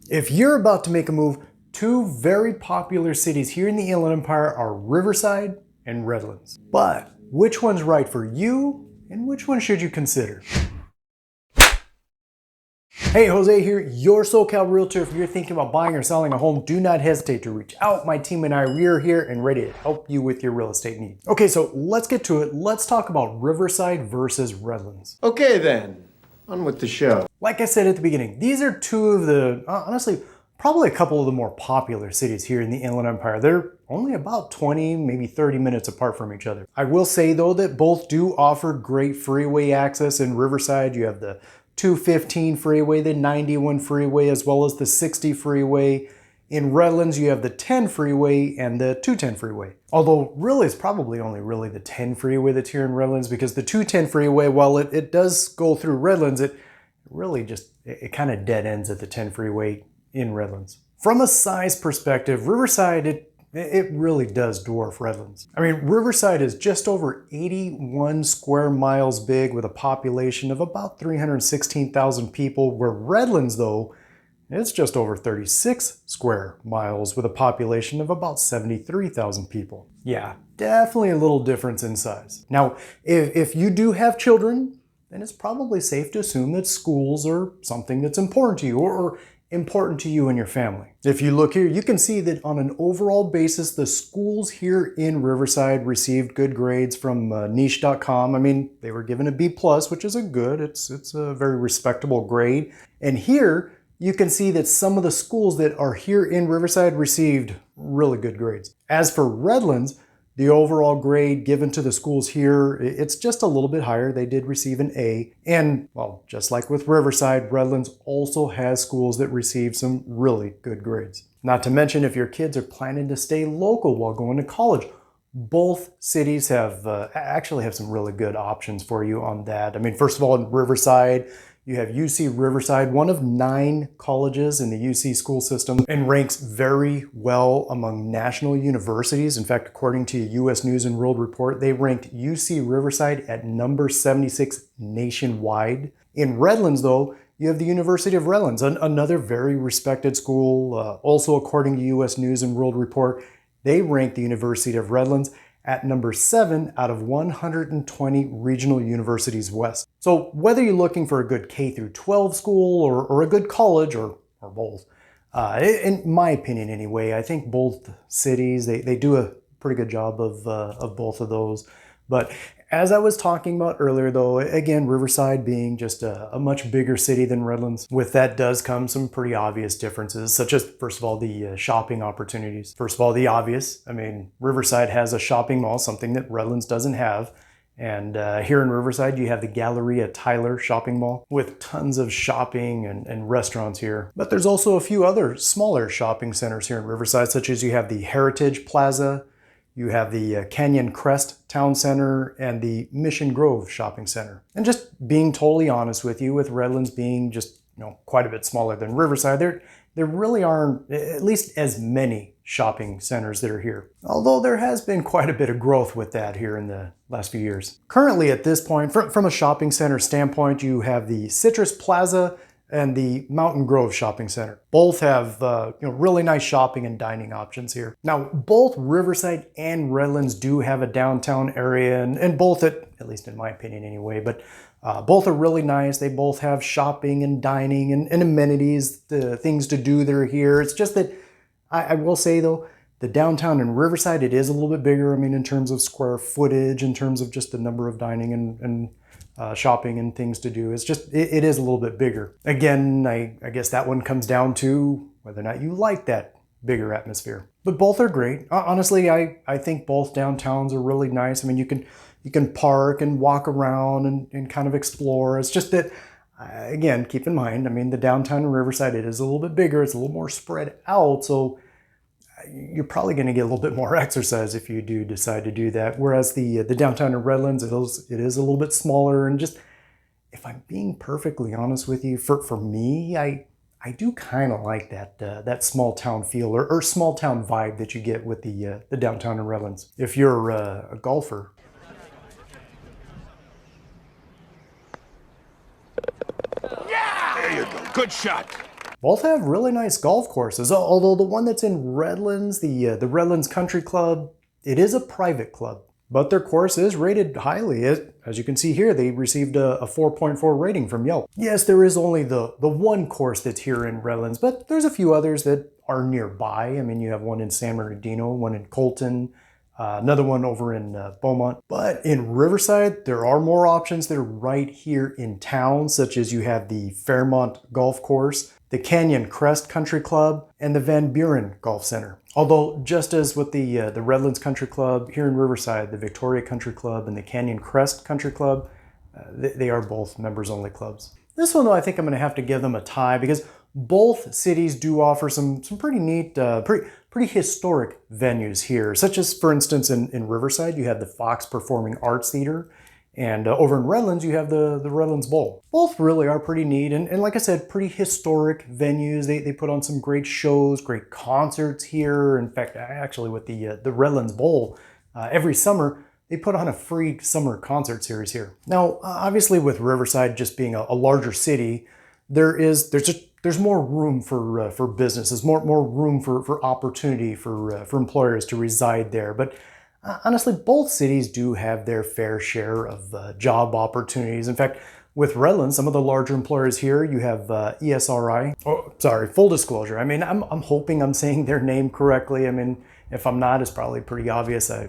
If you're about to make a move, two very popular cities here in the Inland Empire are Riverside and Redlands. But which one's right for you and which one should you consider? Hey, Jose here, your SoCal Realtor. If you're thinking about buying or selling a home, do not hesitate to reach out. My team and I, we are here and ready to help you with your real estate needs. Okay, so let's get to it. Let's talk about Riverside versus Redlands. Okay then, on with the show. Like I said at the beginning, these are two of the, honestly, probably a couple of the more popular cities here in the Inland Empire. They're only about 20, maybe 30 minutes apart from each other. I will say though that both do offer great freeway access. In Riverside, you have the 215 freeway, the 91 freeway, as well as the 60 freeway. In Redlands, you have the 10 freeway and the 210 freeway. Although really it's probably only really the 10 freeway that's here in Redlands, because the 210 freeway, while it does go through Redlands, it really just, it kind of dead ends at the 10 freeway in Redlands. From a size perspective, Riverside, it really does dwarf Redlands. I mean, Riverside is just over 81 square miles big with a population of about 316,000 people, where Redlands, though, it's just over 36 square miles with a population of about 73,000 people. Yeah, definitely a little difference in size. Now, if you do have children, then it's probably safe to assume that schools are something that's important to you, or important to you and your family. If you look here, you can see that on an overall basis, the schools here in Riverside received good grades from niche.com. I mean, they were given a B+, which is it's a very respectable grade. And here, you can see that some of the schools that are here in Riverside received really good grades. As for Redlands, the overall grade given to the schools here, it's just a little bit higher. They did receive an A. And, well, just like with Riverside, Redlands also has schools that receive some really good grades. Not to mention, if your kids are planning to stay local while going to college, both cities actually have some really good options for you on that. I mean, first of all, in Riverside, you have UC Riverside, one of 9 colleges in the UC school system, and ranks very well among national universities. In fact, according to US News and World Report, they ranked UC Riverside at number 76 nationwide. In Redlands, though, you have the University of Redlands, another very respected school. Also, according to US News and World Report, they ranked the University of Redlands at number 7 out of 120 regional universities west. So whether you're looking for a good K-12 school or a good college or both, in my opinion anyway, I think both cities, they do a pretty good job of both of those. But as I was talking about earlier though, again, Riverside being just a much bigger city than Redlands, with that does come some pretty obvious differences, such as, first of all, the shopping opportunities. First of all, the obvious, I mean, Riverside has a shopping mall, something that Redlands doesn't have. And here in Riverside, you have the Galleria Tyler shopping mall with tons of shopping and restaurants here. But there's also a few other smaller shopping centers here in Riverside, such as you have the Heritage Plaza, you have the Canyon Crest Town Center, and the Mission Grove Shopping Center. And just being totally honest with you, with Redlands being just quite a bit smaller than Riverside, there really aren't at least as many shopping centers that are here. Although there has been quite a bit of growth with that here in the last few years. Currently at this point, from a shopping center standpoint, you have the Citrus Plaza and the Mountain Grove Shopping Center. Both have really nice shopping and dining options here. Now, both Riverside and Redlands do have a downtown area, and both, at least in my opinion anyway, but both are really nice. They both have shopping and dining and amenities, the things to do that are here. It's just that, I will say though, the downtown in Riverside, it is a little bit bigger. I mean, in terms of square footage, in terms of just the number of dining and shopping and things to do. It's just, it is a little bit bigger. Again, I guess that one comes down to whether or not you like that bigger atmosphere. But both are great. Honestly, I think both downtowns are really nice. I mean, you can park and walk around and kind of explore. It's just that, again, keep in mind, I mean, the downtown in Riverside, it is a little bit bigger. It's a little more spread out. So you're probably going to get a little bit more exercise if you do decide to do that. Whereas the downtown in Redlands, it is a little bit smaller. And just, if I'm being perfectly honest with you, for me, I do kind of like that small town feel or small town vibe that you get with the downtown in Redlands. If you're a golfer. Yeah! There you go. Good shot. Both have really nice golf courses, although the one that's in Redlands, the Redlands Country Club, it is a private club. But their course is rated highly. As you can see here, they received a 4.4 rating from Yelp. Yes, there is only the one course that's here in Redlands, but there's a few others that are nearby. I mean, you have one in San Bernardino, one in Colton, another one over in Beaumont. But in Riverside, there are more options that are right here in town, such as you have the Fairmont Golf Course, the Canyon Crest Country Club, and the Van Buren Golf Center. Although, just as with the Redlands Country Club here in Riverside, the Victoria Country Club and the Canyon Crest Country Club, they are both members-only clubs. This one, though, I think I'm going to have to give them a tie because both cities do offer some pretty neat, pretty historic venues here, such as, for instance, in Riverside, you have the Fox Performing Arts Theater, and over in Redlands, you have the Redlands Bowl. Both really are pretty neat, and like I said, pretty historic venues. They put on some great shows, great concerts here. In fact, actually with the Redlands Bowl, every summer, they put on a free summer concert series here. Now, obviously with Riverside just being a larger city, there's more room for businesses, more room for opportunity for employers to reside there. But honestly, both cities do have their fair share of job opportunities. In fact, with Redlands, some of the larger employers here, you have ESRI. Oh, sorry, full disclosure. I mean, I'm hoping I'm saying their name correctly. I mean, if I'm not, it's probably pretty obvious. I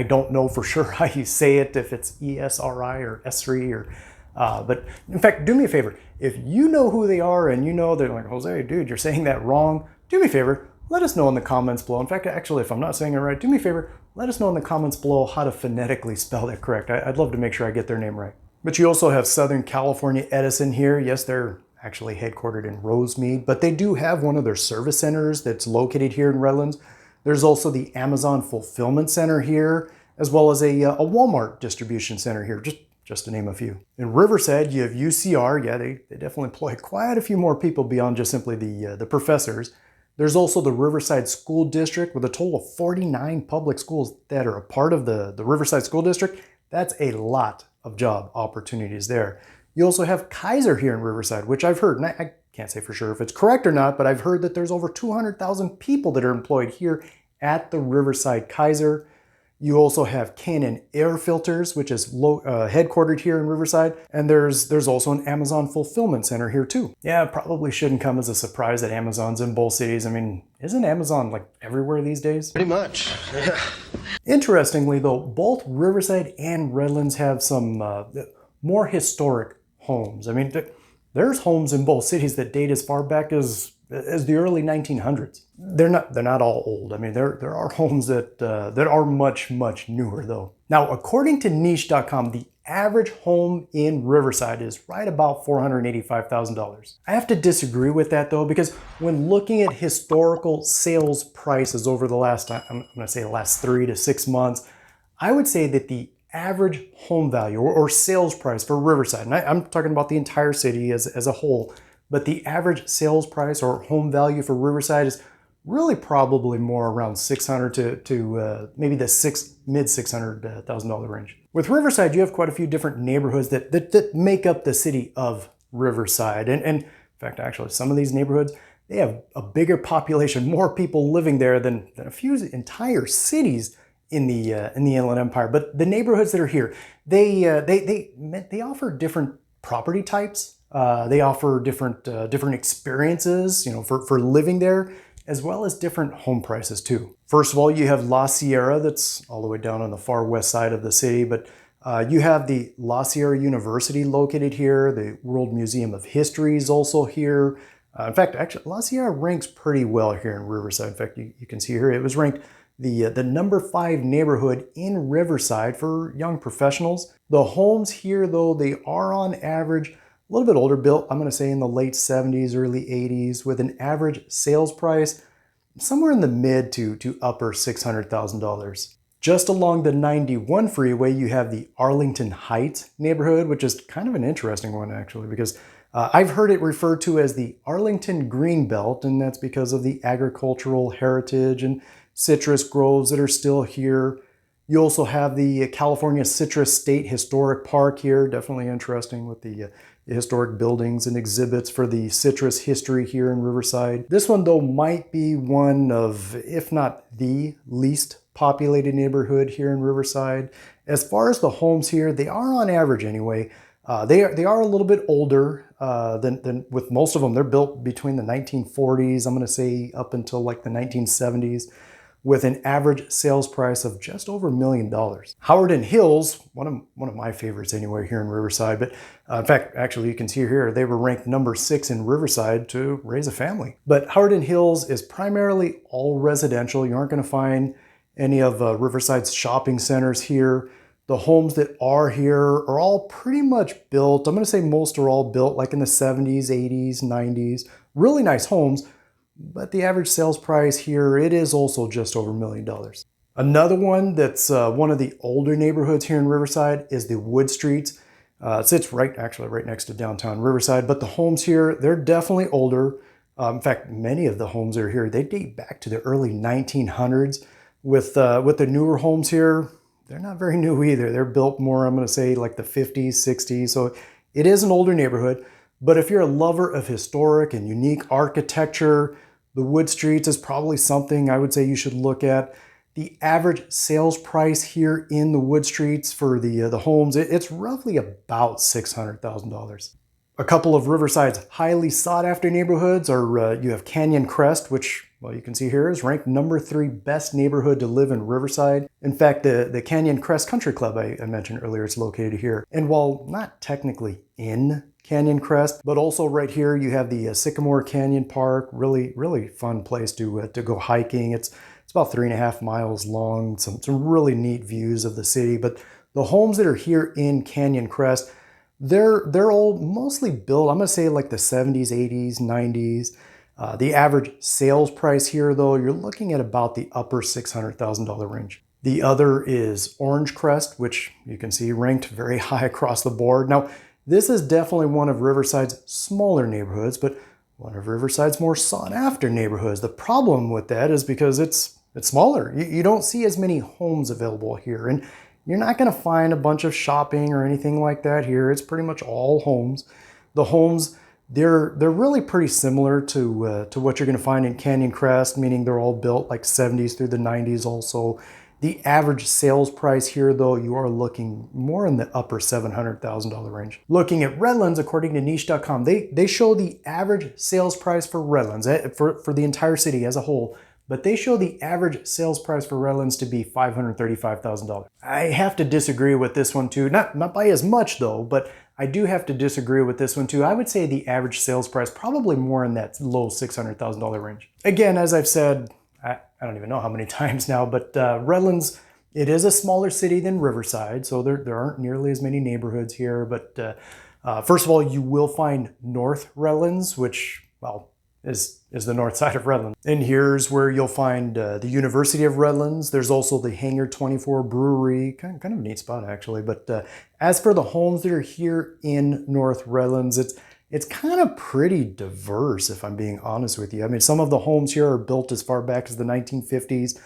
don't know for sure how you say it, if it's ESRI or ESRI or. But in fact, do me a favor. If you know who they are and you know they're like, Jose, dude, you're saying that wrong, do me a favor. Let us know in the comments below. In fact, actually, if I'm not saying it right, do me a favor. Let us know in the comments below how to phonetically spell that correct. I'd love to make sure I get their name right. But you also have Southern California Edison here. Yes, they're actually headquartered in Rosemead, but they do have one of their service centers that's located here in Redlands. There's also the Amazon Fulfillment Center here, as well as a Walmart distribution center here, just to name a few. In Riverside, you have UCR. Yeah, they definitely employ quite a few more people beyond just simply the professors. There's also the Riverside School District with a total of 49 public schools that are a part of the Riverside School District. That's a lot of job opportunities there. You also have Kaiser here in Riverside, which I've heard, and I can't say for sure if it's correct or not, but I've heard that there's over 200,000 people that are employed here at the Riverside Kaiser. You also have Canon Air Filters, which is headquartered here in Riverside. And there's also an Amazon Fulfillment Center here too. Yeah, it probably shouldn't come as a surprise that Amazon's in both cities. I mean, isn't Amazon like everywhere these days? Pretty much, yeah. Interestingly though, both Riverside and Redlands have some more historic homes. I mean, there's homes in both cities that date as far back as the early 1900s. They're not all old. I mean, there are homes that are much newer though. Now, according to niche.com, the average home in Riverside is right about $485,000. I have to disagree with that though, because when looking at historical sales prices over the last, I'm going to say the last 3 to 6 months, I would say that the average home value or sales price for Riverside, and I'm talking about the entire city as a whole, but the average sales price or home value for Riverside is really probably more around $600,000 to maybe the mid $600,000 range. With Riverside, you have quite a few different neighborhoods that make up the city of Riverside. And in fact, actually, some of these neighborhoods, they have a bigger population, more people living there than a few entire cities in the Inland Empire. But the neighborhoods that are here, they offer different property types. They offer different experiences, for living there, as well as different home prices too. First of all, you have La Sierra, that's all the way down on the far west side of the city, but you have the La Sierra University located here. The World Museum of History is also here. In fact, actually, La Sierra ranks pretty well here in Riverside. In fact, you can see here, it was ranked the number 5 neighborhood in Riverside for young professionals. The homes here, though, they are on average a little bit older, built, I'm going to say in the late 70s, early 80s, with an average sales price somewhere in the mid to upper $600,000. Just along the 91 freeway, you have the Arlington Heights neighborhood, which is kind of an interesting one actually, because I've heard it referred to as the Arlington Greenbelt, and that's because of the agricultural heritage and citrus groves that are still here. You also have the California Citrus State Historic Park here, definitely interesting with the historic buildings and exhibits for the citrus history here in Riverside. This one though might be one of, if not the least populated neighborhood here in Riverside. As far as the homes here, they are on average anyway. They are a little bit older than with most of them. They're built between the 1940s, I'm going to say up until like the 1970s, with an average sales price of just over $1 million. Howard and Hills, one of my favorites anyway here in Riverside, but in fact, actually you can see here, they were ranked number 6 in Riverside to raise a family. But Howard and Hills is primarily all residential. You aren't going to find any of Riverside's shopping centers here. The homes that are here are all pretty much built. I'm going to say most are all built like in the 70s, 80s, 90s. Really nice homes, but the average sales price here, it is also just over $1 million. Another one that's one of the older neighborhoods here in Riverside is the Wood Streets. It sits right next to downtown Riverside, but the homes here, they're definitely older. In fact, many of the homes that are here, they date back to the early 1900s. With the newer homes here, they're not very new either. They're built more, I'm going to say, like the 50s, 60s. So it is an older neighborhood. But if you're a lover of historic and unique architecture, the Wood Streets is probably something I would say you should look at. The average sales price here in the Wood Streets for the homes, it's roughly about $600,000. A couple of Riverside's highly sought after neighborhoods are, you have Canyon Crest, which, well, you can see here is ranked number 3 best neighborhood to live in Riverside. In fact, the Canyon Crest Country Club I mentioned earlier is located here. And while not technically in Canyon Crest, but also right here you have the Sycamore Canyon Park. Really fun place to go hiking. It's about 3.5 miles long. Some really neat views of the city. But the homes that are here in Canyon Crest, they're all mostly built, I'm gonna say like the 70s, 80s, 90s. The average sales price here though, you're looking at about the upper $600,000 range. The other is Orange Crest, which you can see ranked very high across the board. Now, this is definitely one of Riverside's smaller neighborhoods, but one of Riverside's more sought after neighborhoods. The problem with that is because it's smaller. You don't see as many homes available here, and you're not going to find a bunch of shopping or anything like that here. It's pretty much all homes. The homes, they're really pretty similar to what you're going to find in Canyon Crest, meaning they're all built like 70s through the 90s also. The average sales price here, though, you are looking more in the upper $700,000 range. Looking at Redlands, according to niche.com, they show the average sales price for Redlands, for the entire city as a whole, but they show the average sales price for Redlands to be $535,000. I have to disagree with this one too, not by as much though, but I do have to disagree with this one too. I would say the average sales price probably more in that low $600,000 range. Again, as I've said, I don't even know how many times now, but Redlands, it is a smaller city than Riverside, so there aren't nearly as many neighborhoods here. But first of all, you will find North Redlands, which, well, is the north side of Redlands. And here's where you'll find the University of Redlands. There's also the Hangar 24 Brewery, kind of a neat spot actually. But as for the homes that are here in North Redlands, it's kind of pretty diverse, if I'm being honest with you. I mean, some of the homes here are built as far back as the 1950s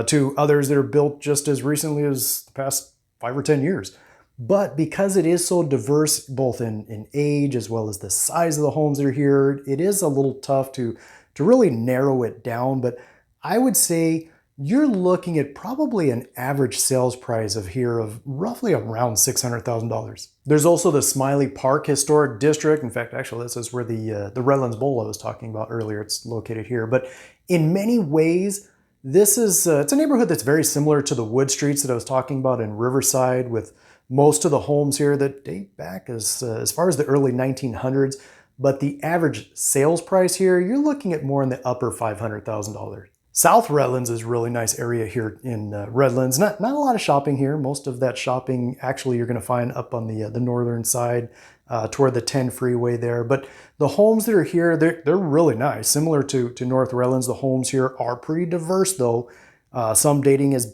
to others that are built just as recently as the past 5 or 10 years. But because it is so diverse, both in age as well as the size of the homes that are here, it is a little tough to really narrow it down. But I would say you're looking at probably an average sales price of here of roughly around $600,000. There's also the Smiley Park Historic District. In fact, actually, this is where the Redlands Bowl I was talking about earlier. It's located here. But in many ways, this is it's a neighborhood that's very similar to the Wood Streets that I was talking about in Riverside, with most of the homes here that date back as far as the early 1900s. But the average sales price here, you're looking at more in the upper $500,000. South Redlands is a really nice area here in Redlands. Not a lot of shopping here. Most of that shopping actually you're going to find up on the northern side toward the 10 freeway there. But the homes that are here, they're really nice. Similar to North Redlands, the homes here are pretty diverse though. Some dating as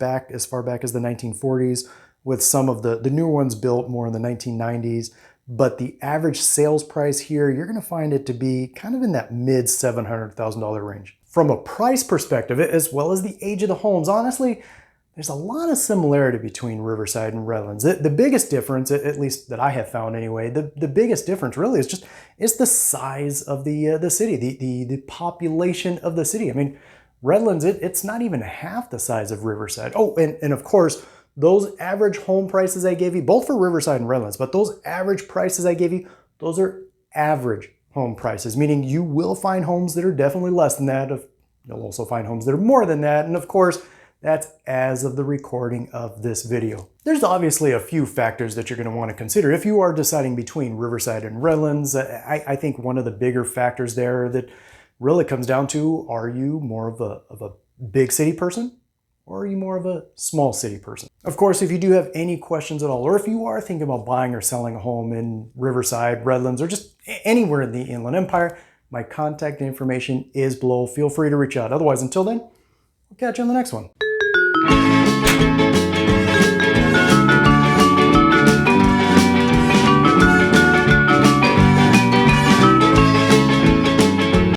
far back as the 1940s, with some of the newer ones built more in the 1990s. But the average sales price here, you're going to find it to be kind of in that mid $700,000 range. From a price perspective, as well as the age of the homes, honestly, there's a lot of similarity between Riverside and Redlands. The biggest difference, at least that I have found anyway, the biggest difference really is the size of the city, the population of the city. I mean, Redlands, it's not even half the size of Riverside. Oh, and of course, those average home prices I gave you, both for Riverside and Redlands, but those average prices I gave you, those are average home prices, meaning you will find homes that are definitely less than that. You'll also find homes that are more than that. And of course, that's as of the recording of this video. There's obviously a few factors that you're going to want to consider if you are deciding between Riverside and Redlands. I think one of the bigger factors there that really comes down to, are you more of a big city person, or are you more of a small city person? Of course, if you do have any questions at all, or if you are thinking about buying or selling a home in Riverside, Redlands, or just anywhere in the Inland Empire, my contact information is below. Feel free to reach out. Otherwise, until then, we'll catch you on the next one.